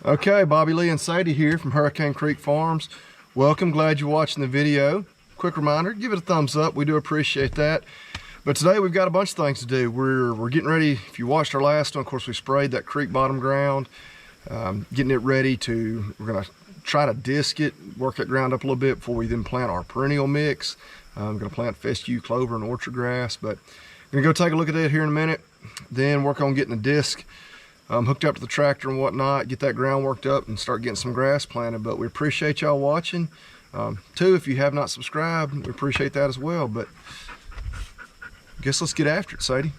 Okay, Bobby Lee and Sadie here from Hurricane Creek Farms. Welcome, glad you're watching the video. Quick reminder, give it a thumbs up, we do appreciate that. But today we've got a bunch of things to do. We're getting ready. If you watched our last one, of course we sprayed that creek bottom ground, getting it ready we're gonna try to disc it, work that ground up a little bit before we then plant our perennial mix. I'm gonna plant fescue, clover, and orchard grass, but I'm gonna go take a look at that here in a minute, then work on getting the disc hooked up to the tractor and whatnot, get that ground worked up and start getting some grass planted. But we appreciate y'all watching. Too, if you have not subscribed, we appreciate that as well. But I guess let's get after it, Sadie.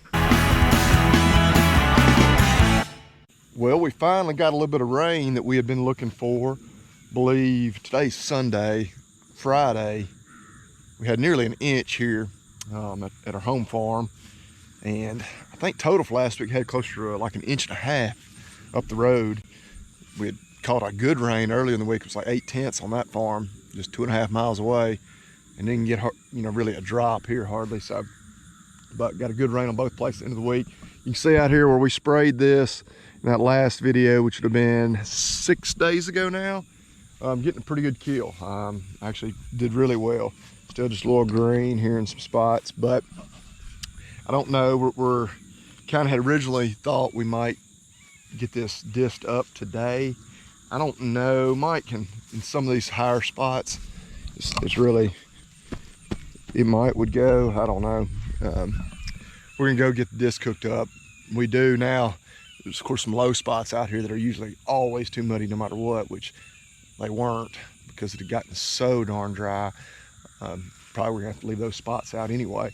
Well, we finally got a little bit of rain that we had been looking for. Believe today's Sunday, Friday, we had nearly an inch here at our home farm. And I think total for last week had closer to like an inch and a half up the road. We had caught a good rain early in the week. It was like 8/10 on that farm, just 2.5 miles away, and didn't get really a drop here hardly. So, but got a good rain on both places at the end of the week. You can see out here where we sprayed this in that last video, which would have been 6 days ago now. Getting a pretty good kill. Actually did really well. Still just a little green here in some spots, but I don't know, we're kind of had originally thought we might get this disced up today. I don't know, Mike, in some of these higher spots, it's really, it would go, I don't know. We're gonna go get the disc hooked up. We do now. There's of course some low spots out here that are usually always too muddy no matter what, which they weren't because it had gotten so darn dry. Probably we're gonna have to leave those spots out anyway.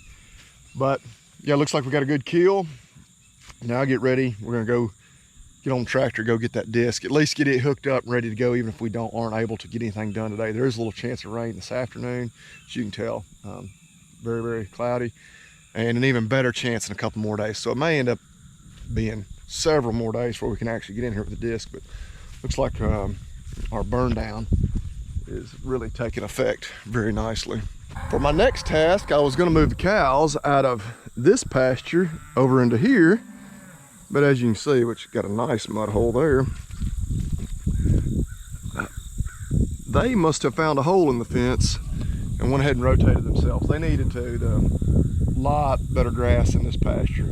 But yeah, looks like we got a good kill. Now get ready. We're gonna go get on the tractor, go get that disc, at least get it hooked up and ready to go, even if we aren't able to get anything done today. There is a little chance of rain this afternoon, as you can tell. Very, very cloudy, and an even better chance in a couple more days. So it may end up being several more days before we can actually get in here with the disc, but looks like our burn down is really taking effect very nicely. For my next task, I was gonna move the cows out of this pasture over into here, but as you can see, which got a nice mud hole there, they must have found a hole in the fence and went ahead and rotated themselves. They needed to. A lot better grass in this pasture.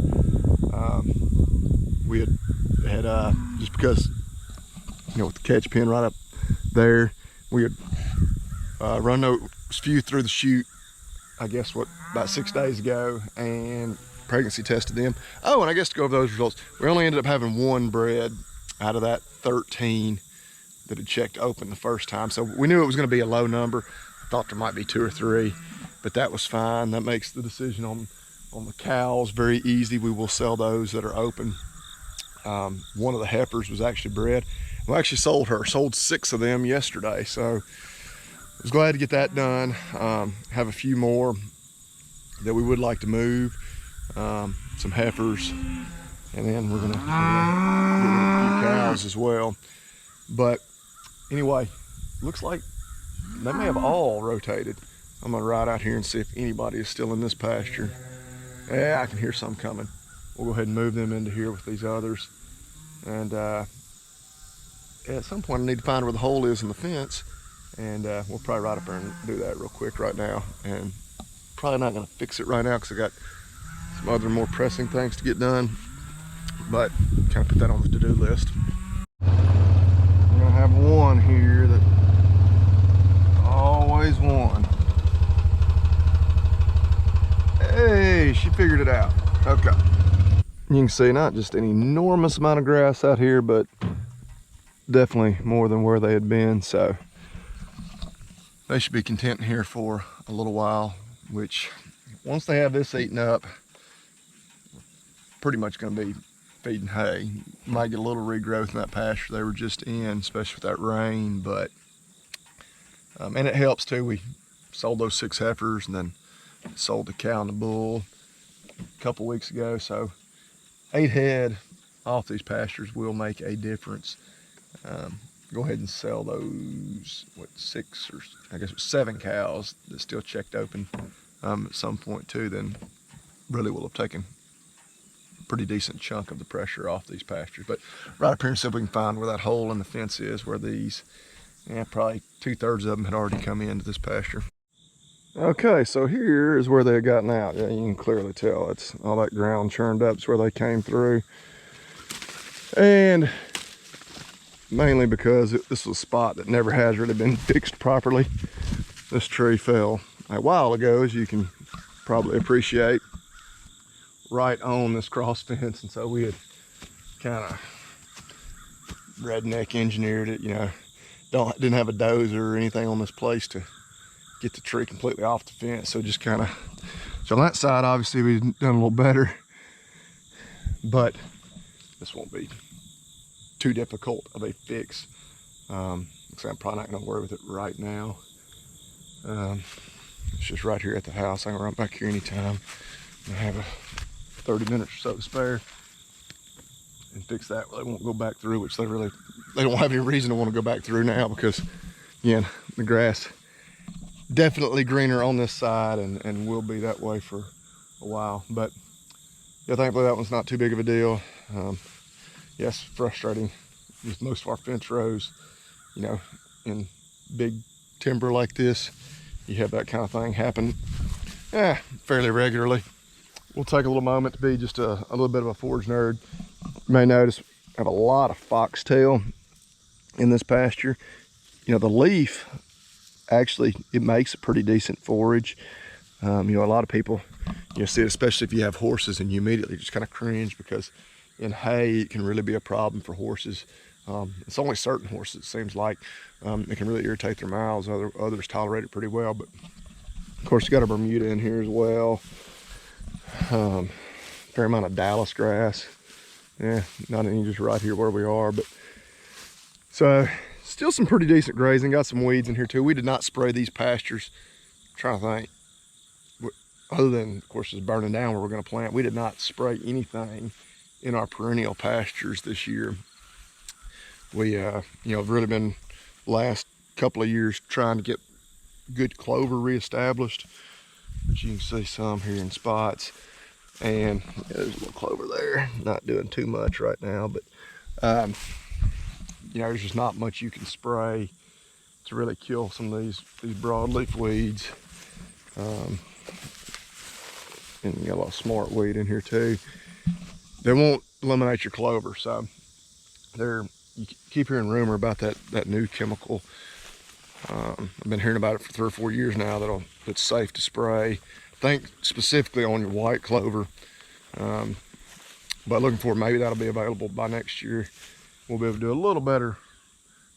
We had just because, with the catch pen right up there, we had run those few through the chute, I guess about 6 days ago, and pregnancy tested them. Oh, and I guess to go over those results, we only ended up having one bred out of that 13 that had checked open the first time. So we knew it was going to be a low number. I thought there might be 2 or 3, but that was fine. That makes the decision on the cows very easy. We will sell those that are open. One of the heifers was actually bred. We actually sold 6 of them yesterday. So I was glad to get that done. Have a few more that we would like to move. Some heifers, and then we're gonna get a few cows as well. But anyway, looks like they may have all rotated. I'm gonna ride out here and see if anybody is still in this pasture. Yeah, I can hear some coming. We'll go ahead and move them into here with these others. And at some point I need to find where the hole is in the fence, and we'll probably ride up there and do that real quick right now. And probably not gonna fix it right now because I got some other more pressing things to get done, but kind of put that on the to-do list. I'm gonna have one here that always won. Hey, she figured it out. Okay. You can see not just an enormous amount of grass out here, but definitely more than where they had been. So they should be content here for a little while, which once they have this eaten up, pretty much going to be feeding hay. Might get a little regrowth in that pasture they were just in, especially with that rain, but and it helps too. We sold those 6 heifers and then sold the cow and the bull a couple weeks ago, so 8 head off these pastures will make a difference. Go ahead and sell those, 6 or I guess it was 7 cows that still checked open at some point too, then really will have taken pretty decent chunk of the pressure off these pastures. But right up here and see if we can find where that hole in the fence is, where these, yeah, probably 2/3 of them had already come into this pasture. Okay, so here is where they had gotten out. Yeah, you can clearly tell it's all that ground churned up. It's where they came through. And mainly because this was a spot that never has really been fixed properly. This tree fell a while ago, as you can probably appreciate, right on this cross fence. And so we had kind of redneck engineered it, you know, didn't have a dozer or anything on this place to get the tree completely off the fence. So just kind of, so on that side, obviously we've done a little better, but this won't be too difficult of a fix. So I'm probably not gonna worry with it right now. It's just right here at the house. I can run back here anytime. I have a 30 minutes or so to spare and fix that. They won't go back through, which they don't have any reason to want to go back through now, because again, the grass definitely greener on this side and will be that way for a while. But yeah, thankfully that one's not too big of a deal. Yes, frustrating with most of our fence rows, you know, in big timber like this, you have that kind of thing happen fairly regularly. We'll take a little moment to be just a little bit of a forage nerd. You may notice I have a lot of foxtail in this pasture. You know, the leaf, actually, it makes a pretty decent forage. You know, a lot of people, you know, see it, especially if you have horses, and you immediately just kind of cringe, because in hay, it can really be a problem for horses. It's only certain horses, it seems like. It can really irritate their mouths. Others tolerate it pretty well. But of course, you got a Bermuda in here as well. Fair amount of Dallas grass. Yeah, not any just right here where we are, but so still some pretty decent grazing. Got some weeds in here too. We did not spray these pastures. I'm trying to think, other than of course it's burning down where we're going to plant. We did not spray anything in our perennial pastures this year. We you know, have really been last couple of years trying to get good clover reestablished, but you can see some here in spots. And yeah, there's a little clover there, not doing too much right now, but you know, there's just not much you can spray to really kill some of these broadleaf weeds. And you got a lot of smart weed in here too. They won't eliminate your clover, so you keep hearing rumor about that new chemical. I've been hearing about it for 3 or 4 years now that's safe to spray. I think specifically on your white clover, but looking for maybe that'll be available by next year. We'll be able to do a little better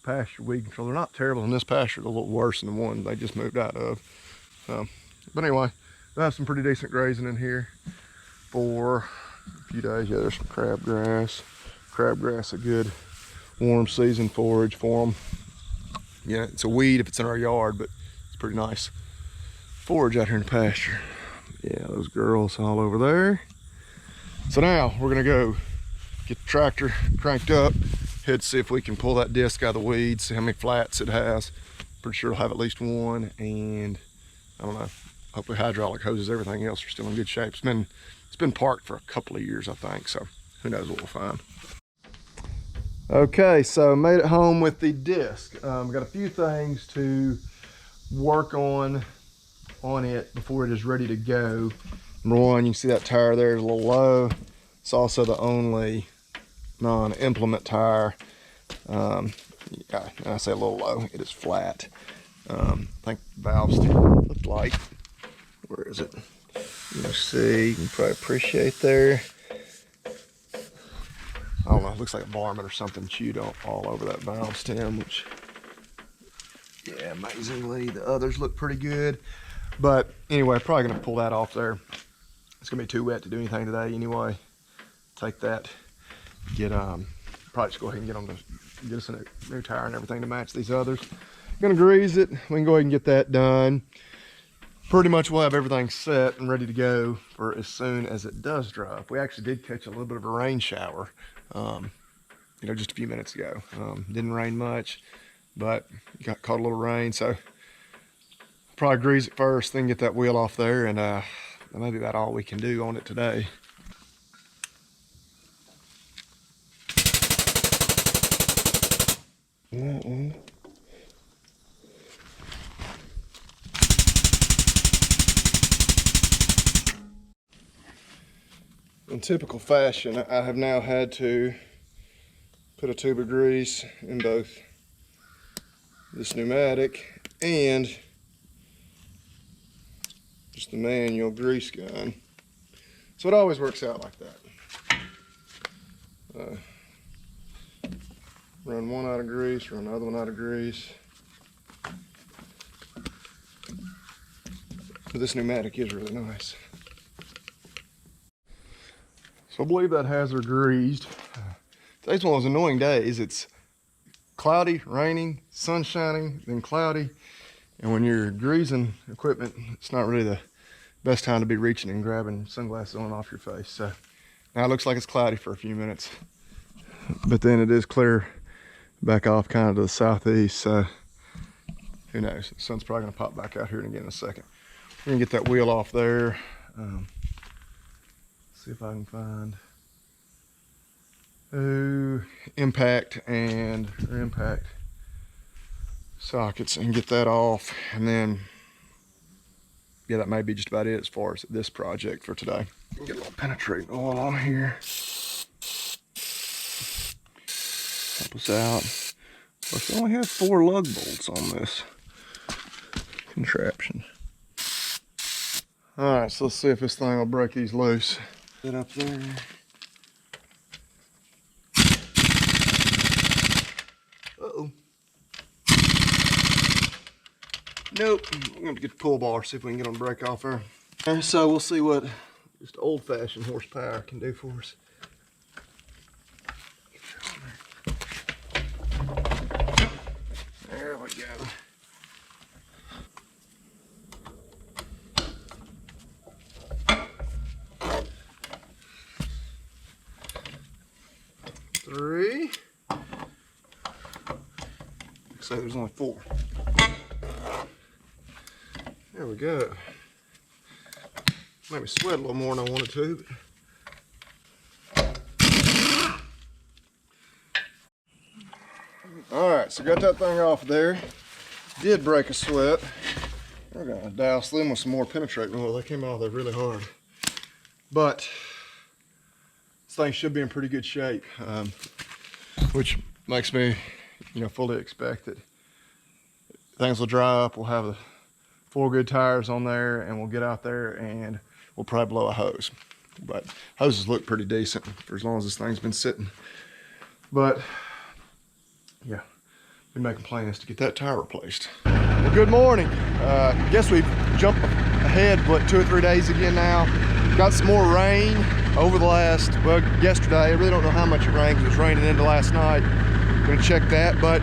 pasture weed control. They're not terrible in this pasture, they're a little worse than the one they just moved out of. But anyway, we'll have some pretty decent grazing in here for a few days. Yeah, there's some crabgrass. Crabgrass, a good warm season forage for them. Yeah, it's a weed if it's in our yard, but it's pretty nice forage out here in the pasture. Yeah, those girls all over there. So now we're gonna go get the tractor cranked up, head see if we can pull that disc out of the weeds, see how many flats it has. Pretty sure it'll have at least one, and I don't know, hopefully hydraulic hoses, everything else are still in good shape. It's been parked for a couple of years, I think, so who knows what we'll find. Okay, so made it home with the disc. Got a few things to work on it before it is ready to go. Number one, you can see that tire there is a little low. It's also the only non-implement tire. Yeah, and I say a little low, it is flat. I think the valves look like, where is it? You see, you can probably appreciate there. I don't know, it looks like a varmint or something chewed all over that valve stem, which, yeah, amazingly, the others look pretty good. But anyway, probably gonna pull that off there. It's gonna be too wet to do anything today anyway. Take that, probably just go ahead and get us a new tire and everything to match these others. Gonna grease it, we can go ahead and get that done. Pretty much we'll have everything set and ready to go for as soon as it does drop. We actually did catch a little bit of a rain shower, you know, just a few minutes ago. Didn't rain much, but got caught a little rain, so probably grease it first, then get that wheel off there, and that may be about all we can do on it today. That one. In typical fashion, I have now had to put a tube of grease in both this pneumatic and just the manual grease gun. So it always works out like that. Run one out of grease, run another one out of grease. But this pneumatic is really nice. So I believe that has her greased. Today's one of those annoying days. It's cloudy, raining, sun shining, then cloudy. And when you're greasing equipment, it's not really the best time to be reaching and grabbing sunglasses on and off your face. So now it looks like it's cloudy for a few minutes, but then it is clear back off kind of to the southeast. So who knows? The sun's probably gonna pop back out here again in a second. We're gonna get that wheel off there. See if I can find impact sockets and get that off, and then yeah, that may be just about it as far as this project for today. Get a little penetrating oil on here. Help us out. Of course, we only have 4 lug bolts on this contraption. All right, so let's see if this thing will break these loose. Get up there. Uh-oh. Nope, I'm gonna have to get the pull bar, see if we can get them to break off there. And so we'll see what just old-fashioned horsepower can do for us. There we go. Three. Looks like there's only 4. There we go. Made me sweat a little more than I wanted to. All right, so got that thing off there. Did break a sweat. We're gonna douse them with some more penetrating oil. They came out there really hard. But this thing should be in pretty good shape, which makes me, fully expect it. Things will dry up. We'll have the 4 good tires on there, and we'll get out there and we'll probably blow a hose. But hoses look pretty decent for as long as this thing's been sitting. But yeah, been making plans to get that tire replaced. Well, good morning. Guess we've jumped ahead, 2 or 3 days again now. Got some more rain over the last, yesterday. I really don't know how much it rained because it was raining into last night. Gonna check that, but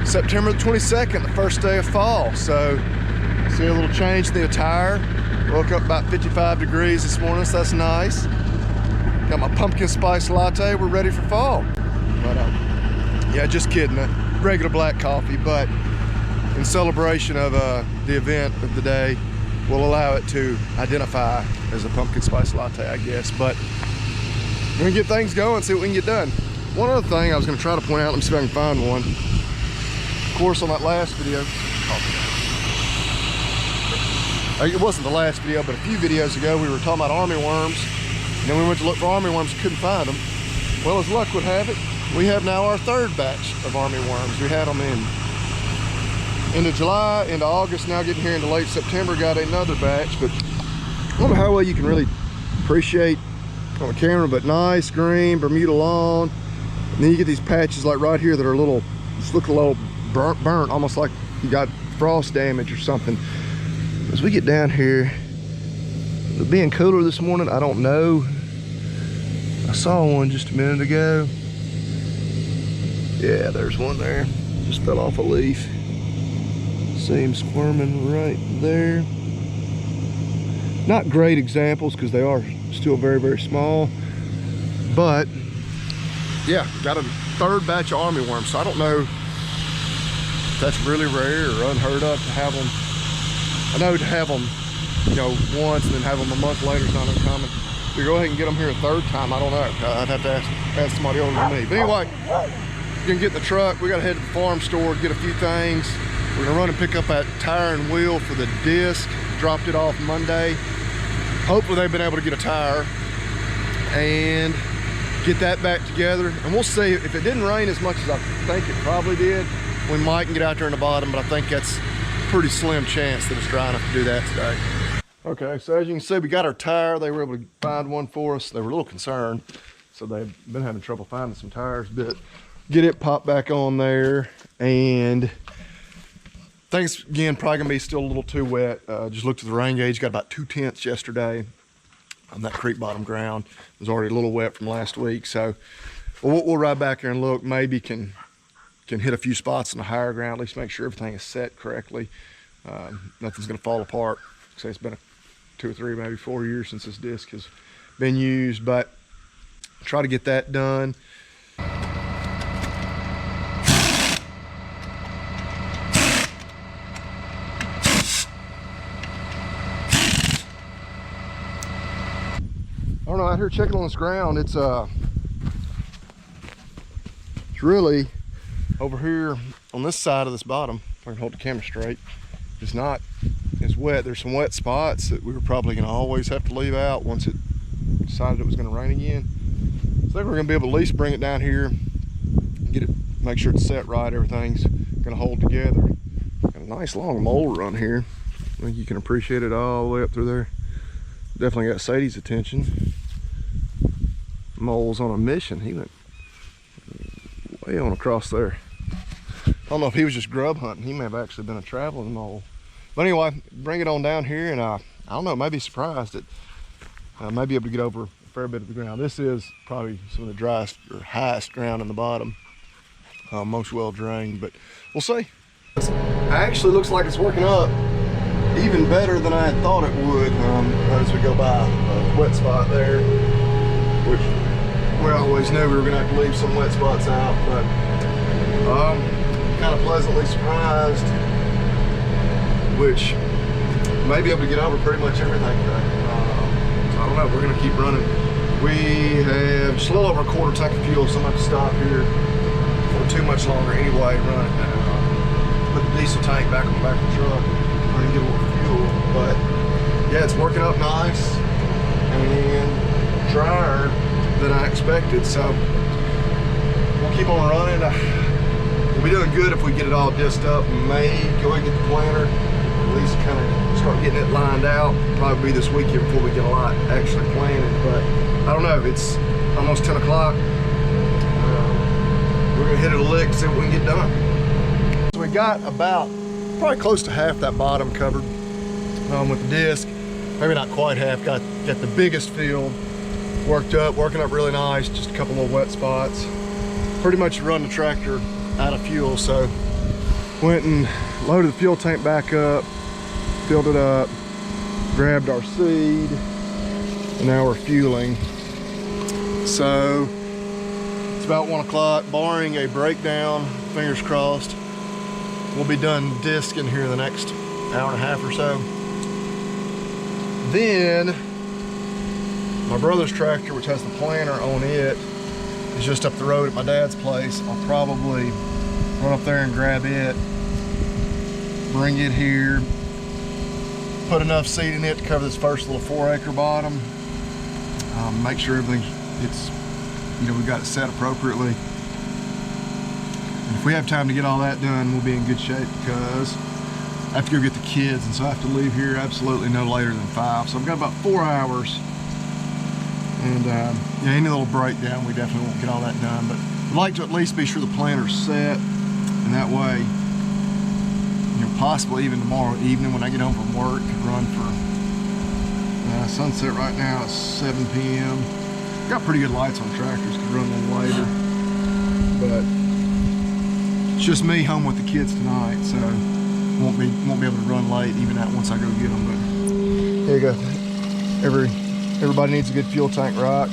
September the 22nd, the first day of fall. So see a little change in the attire. Woke up about 55 degrees this morning, so that's nice. Got my pumpkin spice latte. We're ready for fall. But yeah, just kidding. Regular black coffee, but in celebration of the event of the day, we'll allow it to identify as a pumpkin spice latte, I guess. But we're gonna get things going, see what we can get done. One other thing I was gonna try to point out, let me see if I can find one. Of course, on that last video, it wasn't the last video, but a few videos ago, we were talking about army worms, and then we went to look for army worms, couldn't find them. Well, as luck would have it, we have now our 3rd batch of army worms. We had them into July, into August, now getting here into late September, got another batch, but I don't know how well you can really appreciate on the camera, but nice green Bermuda lawn. And then you get these patches like right here that are just look a little burnt, almost like you got frost damage or something. As we get down here, it being cooler this morning, I don't know. I saw one just a minute ago. Yeah, there's one there. Just fell off a leaf. See him squirming right there. Not great examples because they are still very, very small. But yeah, got a 3rd batch of army worms. So I don't know if that's really rare or unheard of to have them. I know to have them, once and then have them a month later is not uncommon. We go ahead and get them here a 3rd time. I don't know. I'd have to ask somebody older than me. But anyway, gonna get in the truck. We gotta head to the farm store, get a few things. We're gonna run and pick up that tire and wheel for the disc. Dropped it off Monday. Hopefully they've been able to get a tire and get that back together. And we'll see. If it didn't rain as much as I think it probably did, we might can get out there in the bottom, but I think that's a pretty slim chance that it's dry enough to do that today. Okay, so as you can see, we got our tire. They were able to find one for us. They were a little concerned, so they've been having trouble finding some tires, but get it popped back on there. And things, again, probably gonna be still a little too wet. Just looked at the rain gauge, got about 2/10 yesterday on that creek bottom ground. It was already a little wet from last week, so we'll ride back there and look. Maybe can hit a few spots on the higher ground, at least make sure everything is set correctly. Nothing's gonna fall apart. Say it's been 2 or 3, maybe 4 years since this disc has been used, but try to get that done. I don't know, out here checking on this ground, it's really over here on this side of this bottom, if I can hold the camera straight, it's not as wet. There's some wet spots that we were probably gonna always have to leave out once it decided it was gonna rain again. So I think we're gonna be able to at least bring it down here, get it, make sure it's set right, everything's gonna hold together. Got a nice long mole run here. I think you can appreciate it all the way up through there. Definitely got Sadie's attention. Mole's on a mission. He went way on across there. I don't know if he was just grub hunting. He may have actually been a traveling mole. But anyway, bring it on down here, and I don't know, maybe surprised that I may be able to get over a fair bit of the ground. This is probably some of the driest or highest ground in the bottom. Most well drained, but we'll see. It actually looks like it's working up even better than I had thought it would. As we go by a wet spot there, which we always knew we were gonna have to leave some wet spots out, but kind of pleasantly surprised, which may be able to get over pretty much everything today. So I don't know, we're gonna keep running. We have just a little over a quarter tank of fuel, so I'm gonna have to stop here for too much longer anyway, run it now. Put the diesel tank back on the back of the truck, try and get a little fuel. But yeah, it's working up nice and drier than I expected, so we'll keep on running. We'll be doing good if we get it all disced up. May go ahead and get the planter, at least kind of start getting it lined out. Probably be this weekend before we get a lot actually planted, but I don't know. It's almost 10 o'clock. We're gonna hit it a lick, see what we can get done. So we got about probably close to half that bottom covered with the disc. Maybe not quite half. Got the biggest field working up really nice. Just a couple little wet spots. Pretty much run the tractor out of fuel, so went and loaded the fuel tank back up, filled it up, grabbed our seed, and now we're fueling. So it's about 1 o'clock, barring a breakdown, fingers crossed. We'll be done discing here in the next hour and a half or so. Then my brother's tractor, which has the planter on it, is just up the road at my dad's place. I'll probably run up there and grab it, bring it here, put enough seed in it to cover this first little 4-acre bottom. Make sure everything gets, we've got it set appropriately. And if we have time to get all that done, we'll be in good shape, because I have to go get the kids, and so I have to leave here absolutely no later than 5. So I've got about 4 hours. And yeah, any little breakdown, we definitely won't get all that done, but I'd like to at least be sure the planter's set, and that way, possibly even tomorrow evening when I get home from work, could run for sunset right now at 7 p.m. Got pretty good lights on tractors, could run a little later, but it's just me home with the kids tonight, so won't be able to run late even out once I go get them. But here you go. Everybody needs a good fuel tank, right?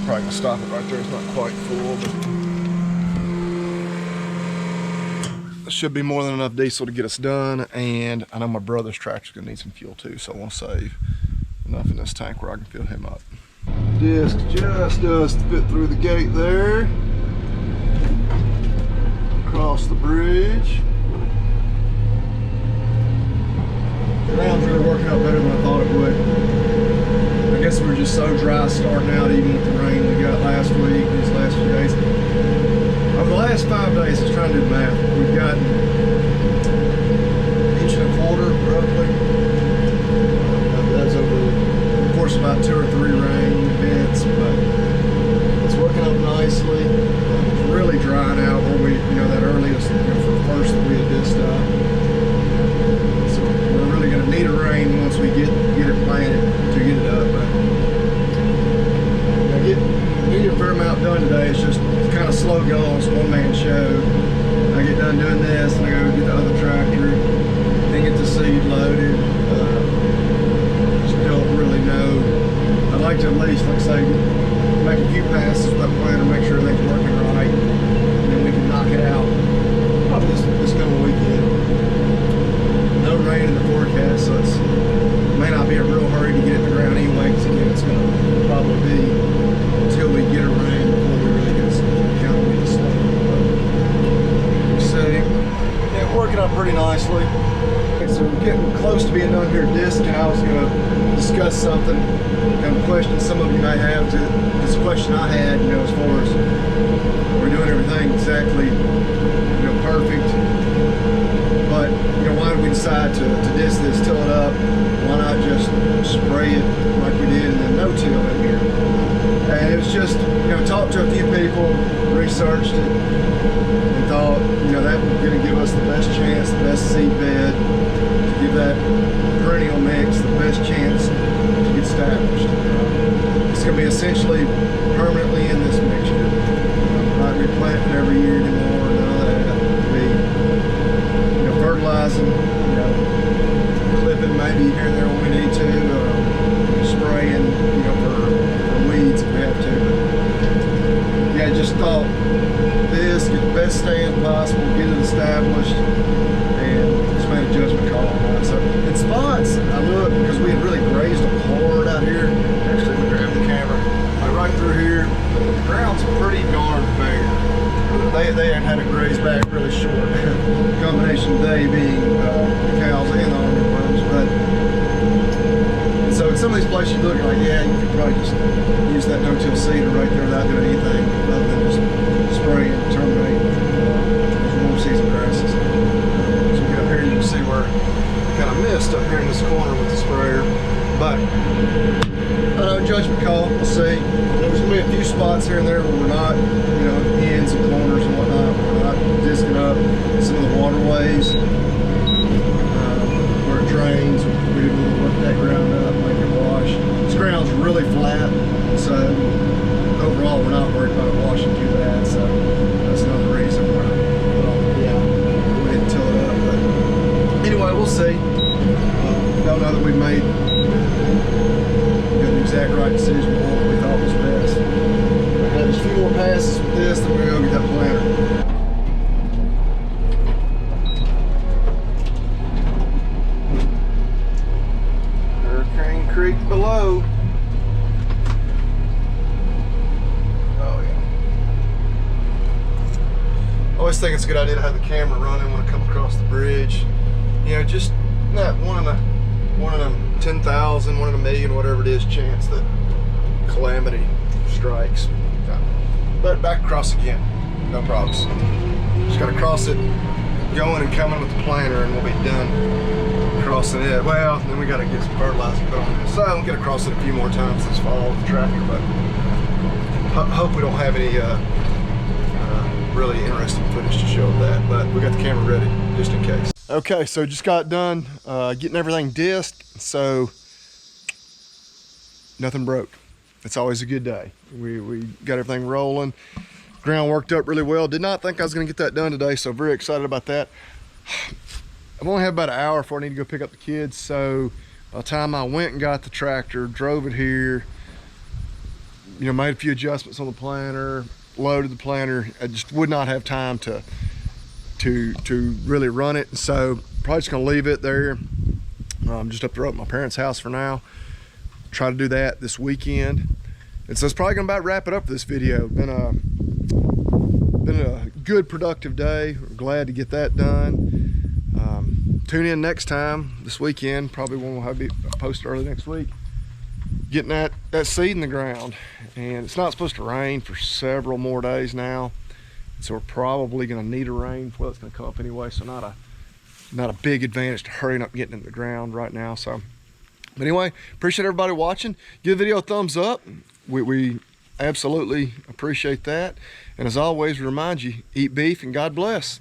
Probably gonna stop it right there. It's not quite full, but it should be more than enough diesel to get us done. And I know my brother's tractor's gonna need some fuel too, so I want to save enough in this tank where I can fill him up. Disc just does fit through the gate there. Across the bridge. The ground's really working out better than I thought it would. I guess we were just so dry starting out, even with the rain we got last week, these last few days. Over the last 5 days, I was trying to do the math. We've gotten 1.25 inches roughly. That's over the course of about 2 or 3 rain events, but it's working out nicely. It's really drying out where we, that earliest, for the first that we had disced up. So we're really going to need a rain once we get it planted to get it up. But getting a fair amount done today. It's just kind of slow going. It's one-man show. I get done doing this, and I go get the other tractor, then get the seed loaded. Just don't really know. I'd like to at least, like I say, make a few passes with that planter, make sure everything's working right, and then we can knock it out probably this coming weekend. No rain in the forecast, so it may not be a real hurry to get it in the ground anyway, because again, it's going to probably be until we get a rain before we really get count on the slope. So, yeah, working out pretty nicely. Okay, so we're getting close to being done here at disc, and I was going to discuss something, kind of question some of you may have. This question I had, as far as we're doing everything exactly, perfect. But, why did we decide to disc this, till it up? Why not just spray it like we did and then no-till in here? And it was just, talked to a few people, researched it, and thought, that was going to give us the best chance, the best seed bed, to give that perennial mix the best chance to get established. It's going to be essentially permanently in this mixture. Not replanting every year anymore, none of that. It'll be, fertilizing, clipping maybe here and there when we need to, spraying, for weeds if we have to. But, yeah, just thought this, get the best stand possible, get it established, and just made a judgment call on it. So in spots, I looked, because we had really grazed them hard out here. Actually, we grabbed the camera, right through here. The ground's pretty darn bare. They had to graze back really short. Combination they being the cows and the armyworms, but so in some of these places you look like, yeah, you could probably just use that no-till seeder right there without doing anything other than just spray and terminate those warm season grasses. So we get up here, you can see where we kind of missed up here in this corner with the sprayer, but judgment call, we'll see. There's going to be a few spots here and there where we're not, ends and corners and whatnot, we're not disking up some of the waterways where it drains. We didn't really work that ground up, make it wash. This ground's really flat, so overall we're not worried about it washing too bad, so that's another reason why go ahead and till it up. But anyway, we'll see. Don't know that we made the exact right decision on what we thought was best. We had just a few more passes with this, then we're going to go get that planter. Hurricane Creek below. Oh yeah. I always think it's a good idea to have the camera running when I come across the bridge. Just not one in them 10,000, one in a million, whatever it is, chance that calamity strikes. But back across again, no problems. Just got to cross it, going and coming with the planter, and we'll be done crossing it. Well, then we got to get some fertilizer put on it. So I'm going to cross it a few more times this fall with the tractor, but hope we don't have any really interesting footage to show of that. But we got the camera ready just in case. Okay, so just got done getting everything disked, so nothing broke. It's always a good day. We got everything rolling. Ground worked up really well. Did not think I was gonna get that done today, so very excited about that. I've only had about an hour before I need to go pick up the kids, so by the time I went and got the tractor, drove it here, made a few adjustments on the planter, loaded the planter, I just would not have time to really run it, so probably just gonna leave it there. Just up the road at my parents' house for now. Try to do that this weekend, And so it's probably gonna about wrap it up for this video. Been a good productive day. We're glad to get that done. Tune in next time this weekend, probably when we'll have it posted early next week, getting that seed in the ground. And it's not supposed to rain for several more days now, so we're probably going to need a rain. Well, it's going to come up anyway, so not a big advantage to hurrying up and getting in the ground right now. So, but anyway, appreciate everybody watching. Give the video a thumbs up. We absolutely appreciate that. And as always, we remind you, eat beef and God bless.